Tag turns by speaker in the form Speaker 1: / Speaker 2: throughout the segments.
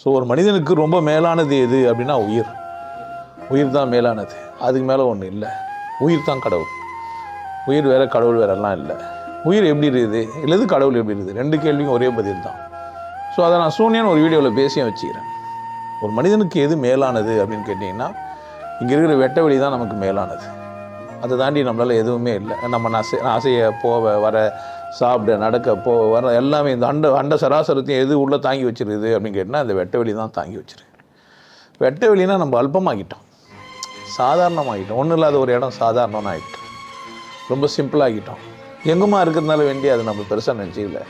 Speaker 1: So ஒரு மனிதனுக்கு ரொம்ப மேலானது எது அப்படின்னா உயிர். உயிர் தான் மேலானது, அதுக்கு மேலே ஒன்றும் இல்லை. உயிர் தான் கடவுள். உயிர் வேறு, கடவுள் வேறெல்லாம் இல்லை. உயிர் எப்படி இருக்குது இல்லது கடவுள் எப்படி இருக்குது, ரெண்டு கேள்விக்கும் ஒரே பதில் தான். ஸோ அதை நான் சூன்யன்னு ஒரு வீடியோவில் பேசியும் வச்சுக்கிறேன். ஒரு மனிதனுக்கு எது மேலானது அப்படின்னு கேட்டிங்கன்னா, இங்கே இருக்கிற வெட்ட வெளி தான் நமக்கு மேலானது. அதை தாண்டி நம்மளால் எதுவுமே இல்லை. நம்ம ஆசையை போக வர, சாப்பிட, நடக்க, போக வர எல்லாமே இந்த அண்ட சராசரத்தையும் எது உள்ளே தாங்கி வச்சிருக்குது அப்படின்னு கேட்டால் அந்த வெட்ட வெளி தான் தாங்கி வச்சிருக்கு. வெட்ட வெளினா நம்ம அல்பமாகிட்டோம், சாதாரணமாகிட்டோம். ஒன்றும் இல்லாத ஒரு இடம் சாதாரணம்னு ஆகிட்டோம், ரொம்ப சிம்பிளாகிட்டோம். எங்குமா இருக்கிறதுனால வேண்டி அது நம்ம பெருசாக நினச்சிக்கல.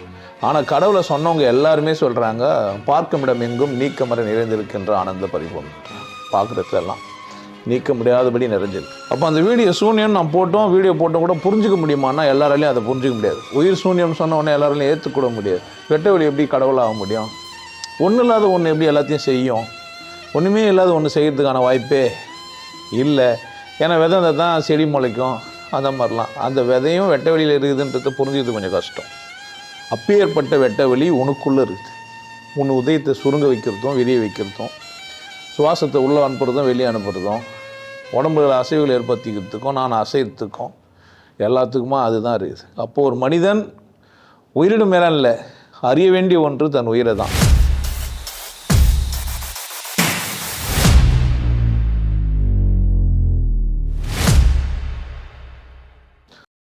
Speaker 1: ஆனால் கடவுளை சொன்னவங்க எல்லாருமே சொல்கிறாங்க, பார்க்கும் இடம் எங்கும் நீக்கமர நிறைந்திருக்கின்ற ஆனந்த பரிபூர்ணம். பார்க்குறதுலாம் நீக்க முடியாதபடி நிறைஞ்சிருக்கு. அப்போ அந்த வீடியோ சூன்யம் நான் போட்டோம், வீடியோ போட்டோம் கூட புரிஞ்சிக்க முடியுமான்னா எல்லாராலையும் அதை புரிஞ்சிக்க முடியாது. உயிர் சூன்யம் சொன்ன உடனே எல்லாராலையும் ஏற்றுக்கூட முடியாது. வெட்ட வெளி எப்படி கடவுளாக முடியும்? ஒன்றும் இல்லாத ஒன்று எப்படி எல்லாத்தையும் செய்யும்? ஒன்றுமே இல்லாத ஒன்று செய்கிறதுக்கான வாய்ப்பே இல்லை. ஏன்னா விதை தான் செடி முளைக்கும், அந்த மாதிரிலாம். அந்த விதையும் வெட்ட வெளியில் இருக்குதுன்றது புரிஞ்சுக்கிறது கொஞ்சம் கஷ்டம். அப்பேற்பட்ட வெட்ட வெளி உனக்குள்ளே இருக்குது. உன் உதயத்தை சுருங்க வைக்கிறதும் வெளியே வைக்கிறதும், சுவாசத்தை உள்ளே அனுப்புறதும் வெளியே அனுப்புறதும், உடம்புல அசைவுகள் ஏற்படுத்திக்கிறதுக்கும் நான் அசைறதுக்கும் எல்லாத்துக்குமா அதுதான் இருக்குது. அப்போது ஒரு மனிதன் உயிரிடும் மேலே இல்லை, அறிய வேண்டிய ஒன்று தன் உயிரை தான்.